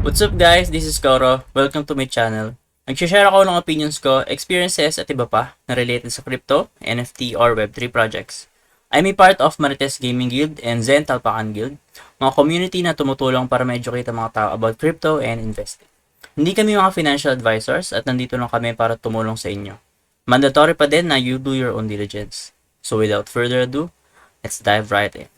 What's up guys? This is Koro. Welcome to my channel. Nag-share ako ng opinions ko, experiences at iba pa na related sa crypto, NFT or Web3 projects. I'm a part of Marites Gaming Guild and Zen Talpakan Guild, mga community na tumutulong para ma-educate ang mga tao about crypto and investing. Hindi kami mga financial advisors at nandito lang kami para tumulong sa inyo. Mandatory pa din na you do your own diligence. So without further ado, let's dive right in.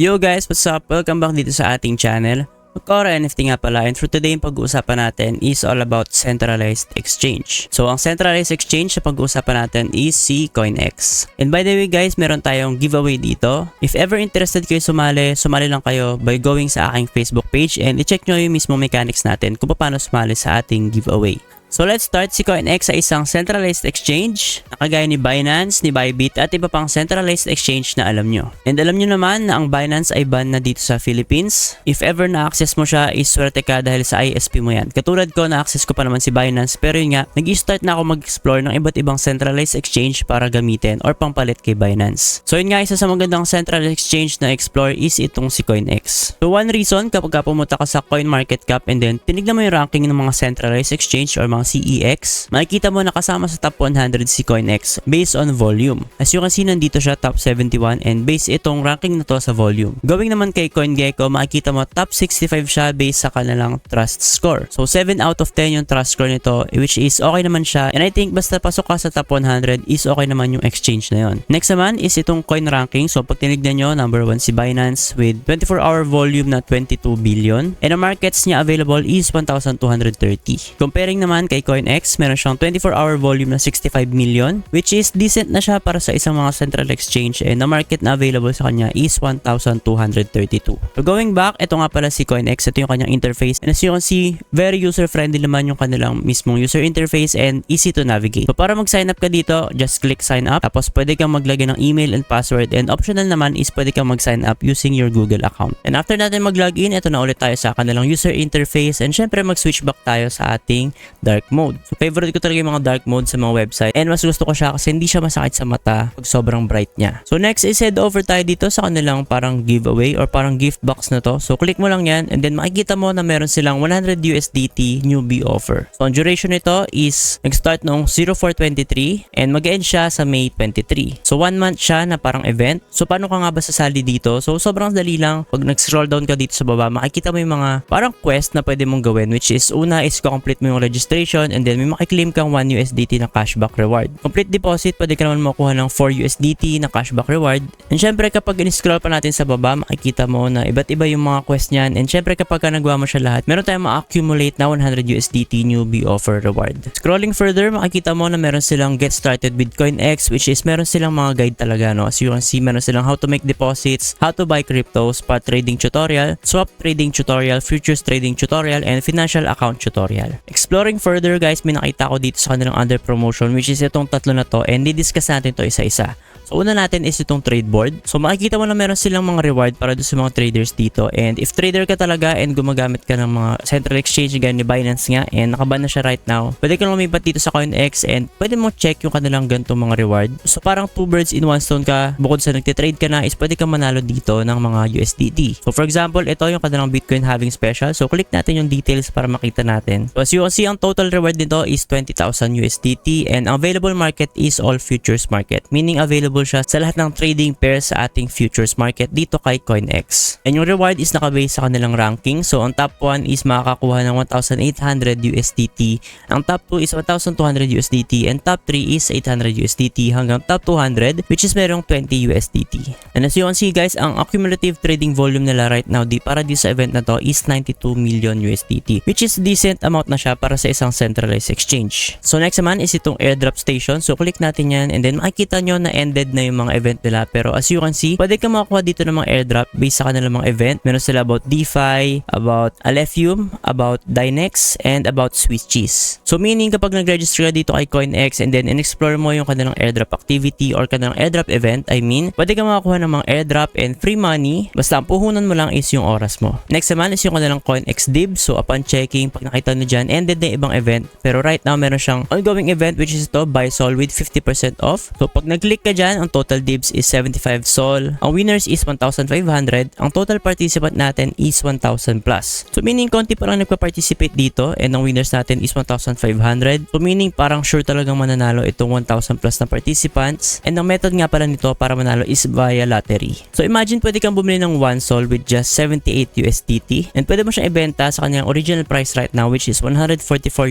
Yo guys, what's up? Welcome back dito sa ating channel. Koro NFT nga pala, and for today yung pag-uusapan natin is all about centralized exchange. So ang centralized exchange na pag-uusapan natin is si CoinEx. And by the way guys, meron tayong giveaway dito. If ever interested kayo sumali lang kayo by going sa aking Facebook page and i-check nyo yung mismo mechanics natin kung paano sumali sa ating giveaway. So let's start. Si CoinEx sa isang centralized exchange na kagaya ni Binance, ni Bybit at iba pang centralized exchange na alam nyo. And alam nyo naman na ang Binance ay ban na dito sa Philippines. If ever na-access mo siya, is swerte ka dahil sa ISP mo yan. Katulad ko, na-access ko pa naman si Binance, pero yun nga, nag-start na ako mag-explore ng iba't ibang centralized exchange para gamitin or pangpalit kay Binance. So yun nga, isa sa magandang centralized exchange na explore is itong si CoinEx. So one reason, kapag pumunta ka sa CoinMarketCap and then tinignan mo yung ranking ng mga centralized exchange or mga CEX, makikita mo na kasama sa top 100 si CoinEx based on volume. As you can see, nandito siya top 71 and based itong ranking na to sa volume. Going naman kay CoinGecko, makikita mo top 65 siya based sa kanilang trust score. So 7 out of 10 yung trust score nito, which is okay naman siya, and I think basta pasok ka sa top 100 is okay naman yung exchange na yon. Next naman is itong coin ranking. So pag tinignan nyo, number 1 si Binance with 24-hour volume na 22 billion and ang markets niya available is 1,230. Comparing naman kay CoinEx, meron siyang 24-hour volume na 65 million, which is decent na siya para sa isang mga central exchange, and the market na available sa kanya is 1,232. So going back, ito nga pala si CoinEx, ito yung kanyang interface, and as you can see, very user-friendly naman yung kanilang mismong user interface and easy to navigate. So para mag-sign up ka dito, just click sign up, tapos pwede kang maglagay ng email and password, and optional naman is pwede kang mag-sign up using your Google account. And after natin mag-login, ito na ulit tayo sa kanilang user interface, and syempre mag-switch back tayo sa ating dark mode. So favorite ko talaga yung mga dark mode sa mga website, and mas gusto ko siya kasi hindi siya masakit sa mata pag sobrang bright niya. So next is head over tayo dito sa kanilang parang giveaway or parang gift box na to. So click mo lang yan and then makikita mo na meron silang 100 USDT newbie offer. So ang duration nito is nag-start noong 04/23 and mag-end siya sa May 23. So 1 month siya na parang event. So paano ka nga ba sasali dito? So sobrang dali lang. Pag nag-scroll down ka dito sa baba, makikita mo yung mga parang quest na pwede mong gawin, which is una is complete mo yung registration and then may makiklaim kang 1 USDT na cashback reward. Complete deposit, pwede ka naman makuha ng 4 USDT na cashback reward. And syempre kapag in-scroll pa natin sa baba, makikita mo na iba't iba yung mga quest niyan. And syempre kapag nagawa mo siya lahat, meron tayong ma-accumulate na 100 USDT newbie offer reward. Scrolling further, makikita mo na meron silang get started with CoinEx, which is meron silang mga guide talaga, no? As you can see, meron silang how to make deposits, how to buy crypto, spot trading tutorial, swap trading tutorial, futures trading tutorial, and financial account tutorial. Exploring further guys, may nakita ko dito sa kanilang under promotion, which is itong tatlo na to, and di-discuss natin to isa-isa. So una natin is itong trade board. So makikita mo na meron silang mga reward para doon sa mga traders dito, and if trader ka talaga and gumagamit ka ng mga central exchange gaya ni Binance nga and nakaban na siya right now, pwede ka lumipat dito sa CoinEx and pwede mo check yung kanilang ganitong mga reward. So parang 2 birds in 1 stone ka, bukod sa nagtitrade ka na is pwede ka manalo dito ng mga USDT. So for example, ito yung kanilang Bitcoin halving special. So click natin yung details para makita natin. So as you can see, ang total reward nito is 20,000 USDT and ang available market is all futures market, meaning available siya sa lahat ng trading pairs sa ating futures market dito kay CoinEx. And yung reward is nakabase sa kanilang ranking. So ang top 1 is makakakuha ng 1,800 USDT, ang top 2 is 1,200 USDT, and top 3 is 800 USDT hanggang top 200, which is merong 20 USDT. And as you can see guys, ang accumulative trading volume nila right now para di sa event na to is 92 million USDT, which is decent amount na siya para sa isang centralized exchange. So next naman is itong airdrop station. So click natin yan and then makikita nyo na ended na yung mga event nila, pero as you can see, pwede ka makakuha dito ng mga airdrop based sa kanilang mga event. Meron sila about DeFi, about Alephium, about Dynex, and about Swiss Cheese. So meaning kapag nag-register ka dito kay CoinEx and then in-explore mo yung kanilang airdrop activity or kanilang airdrop event, pwede ka makakuha ng mga airdrop and free money, basta ang puhunan mo lang is yung oras mo. Next naman is yung kanilang CoinEx Dib. So upon checking, pag nakita nyo dyan, ended na ibang event, pero right now meron siyang ongoing event, which is ito, buy Sol with 50% off. So pag nag-click ka dyan, natin, ang total dibs is 75 sol. Ang winners is 1,500. Ang total participant natin is 1,000 plus. So meaning konti pa lang nagpa-participate dito and ang winners natin is 1,500. So meaning parang sure talagang mananalo itong 1,000 plus na participants. And ang method nga pala nito para manalo is via lottery. So imagine pwede kang bumili ng 1 sol with just 78 USDT and pwede mo siyang ibenta sa kanyang original price right now which is 144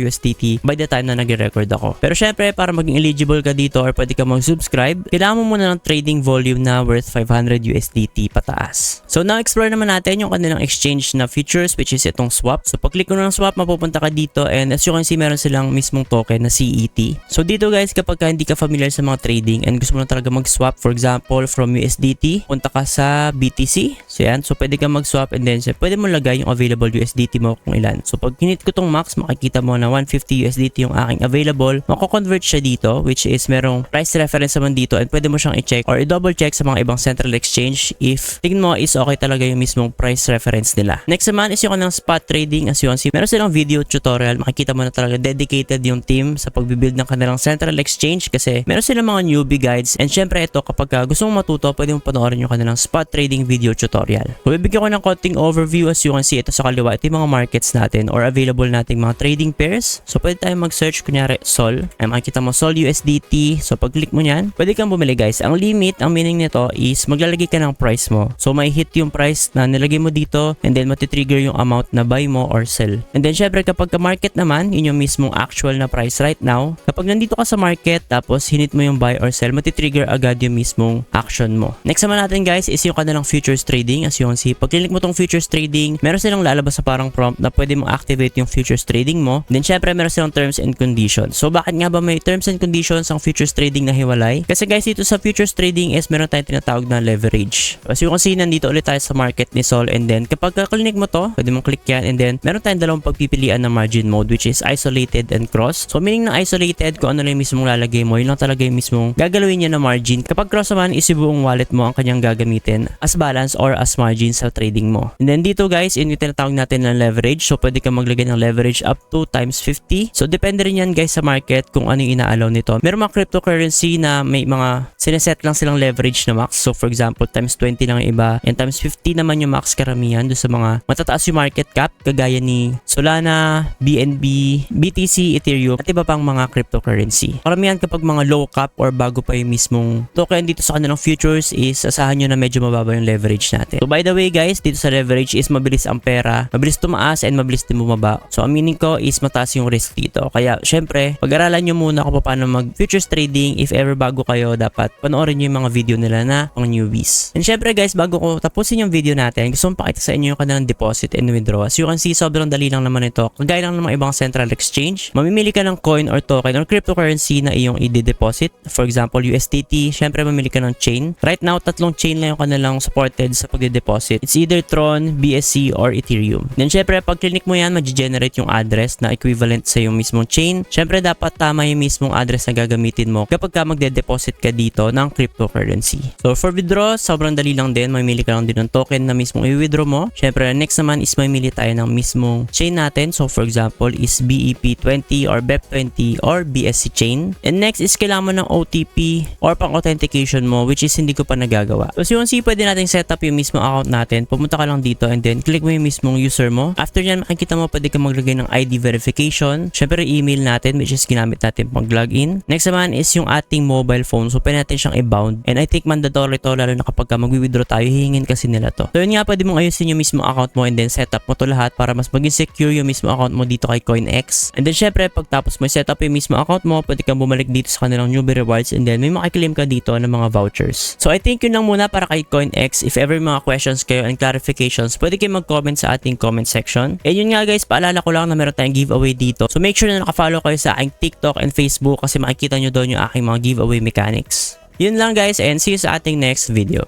USDT by the time na nag-record ako. Pero syempre para maging eligible ka dito or pwede ka mag-subscribe, kailangan mo muna ng trading volume na worth 500 USDT pataas. So now explore naman natin yung kanilang exchange na features which is itong swap. So pag click mo ng swap, mapupunta ka dito and as you can see meron silang mismong token na CET. So dito guys, kapag hindi ka familiar sa mga trading and gusto mo na talaga mag-swap, for example from USDT, punta ka sa BTC. So yan, so pwede ka mag-swap and then pwede mo lagay yung available USDT mo kung ilan. So pag hinit ko tong max, makikita mo na 150 USDT yung aking available. Mako-convert siya dito which is merong price reference naman dito and pwede mo siyang i-check or i-double check sa mga ibang central exchange if tingin mo is okay talaga yung mismong price reference nila. Next naman is yung kanang spot trading. As you can see, meron silang video tutorial. Makikita mo na talaga dedicated yung team sa pagbibuild ng kanilang central exchange kasi meron silang mga newbie guides and syempre ito kapag gusto mong matuto, pwede mo panoorin yung kanilang spot trading video tutorial. So bibigyan ko ng konting overview. As you can see, ito sa kaliwa, ito yung mga markets natin or available nating mga trading pairs. So pwede tayong mag-search kunyari SOL. Ay makikita mo SOL USDT. So pag click mo yan, pwede kang bumili guys. Ang limit, ang meaning nito is maglalagay ka ng price mo. So may hit yung price na nilagay mo dito and then matitrigger yung amount na buy mo or sell. And then syempre kapag ka-market naman, yun yung mismong actual na price right now. Kapag nandito ka sa market tapos hinit mo yung buy or sell, matitrigger agad yung mismong action mo. Next naman natin guys is yung kanilang futures trading. As you can see, pag click mo tong futures trading, meron silang lalabas sa parang prompt na pwede mo activate yung futures trading mo. Then syempre meron silang terms and conditions. So bakit nga ba may terms and conditions ang futures trading na hiwalay? Kasi guys dito sa futures trading is meron tayong tinatawag na leverage. As you can see, nandito ulit tayo sa market ni Sol and then kapag ka-click mo to, pwede mong click yan and then meron tayong dalawang pagpipilian na margin mode which is isolated and cross. So meaning na isolated, kung ano lang yung mismong lalagay mo, yun lang talaga yung mismong gagalawin niya na margin. Kapag cross naman is yung buong wallet mo ang kanyang gagamitin as balance or as margin sa trading mo. And then dito guys, yun yung tinatawag natin ng leverage. So pwede ka maglagay ng leverage up to times 50. So depende rin yan guys sa market kung ano yung ina-allow nito. Meron mga cryptocurrency na may mga sineset lang silang leverage na max. So for example, times 20 lang yung iba and times 50 naman yung max karamihan doon sa mga matataas yung market cap kagaya ni Solana, BNB, BTC, Ethereum at iba pang mga cryptocurrency. Karamihan kapag mga low cap or bago pa yung mismong token dito sa kanilang futures is asahan nyo na medyo mababa yung leverage natin. So by the way guys, dito sa leverage is mabilis ang pera, mabilis tumaas and mabilis din bumaba. So ang meaning ko is mataas yung risk dito. Kaya syempre, pag-aralan nyo muna kung paano mag futures trading. If ever bago kayo, dapat panoorin nyo yung mga video nila na pang newbies. And syempre guys, bago ko tapusin yung video natin, gusto kong pakita sa inyo yung kanilang deposit and withdraw. As you can see, sobrang dali lang naman ito. Kagaya lang ng mga ibang central exchange, mamimili ka ng coin or token or cryptocurrency na iyong i-deposit. For example, USDT, syempre mamili ka ng chain. Right now, tatlong chain lang yung kanilang supported sa pag-deposit. It's either Tron, BSC, or Ethereum. Then syempre, pag click mo yan, mag-generate yung address na equivalent sa yung mismong chain. Syempre, dapat tama yung mismong address na gagamitin mo kapag ka magde-deposit ka dito ng cryptocurrency. So for withdraw, sobrang dali lang din. Mamili ka lang din ng token na mismong i-withdraw mo. Syempre, next naman is mamili tayo ng mismong chain natin. So for example, is BEP20 or BEP20 or BSC chain. And next is kailangan mo ng OTP or pang authentication mo which is hindi ko pa nagagawa. So you can see, pwede natin set up yung mismong account natin. Pumunta ka lang dito and then click mo yung mismong user mo. After nyan, makikita mo pwede ka maglagay ng ID verification. Syempre, email natin which is ginamit natin pag login. Next naman is yung ating mobile phone. So pwede natin siyang i-bound. And I think mandatory to lalo na kapag mag-withdraw tayo, hihingin kasi nila to. So yun nga, pwede mong ayusin yung mismong account mo and then set up mo to lahat para mas maging secure yung mismong account mo dito kay CoinX. And then syempre, pagtapos mo set up yung mismong account mo, pwede kang bumalik dito sa kanilang newbie rewards and then may makiklaim ka dito ng mga vouchers. So I think yun lang muna para kay CoinX. If ever mga questions kayo and clarifications, pwede kayo mag-comment sa ating comment section. And yun nga guys, paalala ko lang na meron tayong giveaway dito. So make sure na nakafollow kayo sa aking TikTok and Facebook kasi makikita nyo doon yung aking mga giveaway mechanics. Yun lang guys and see you sa ating next video.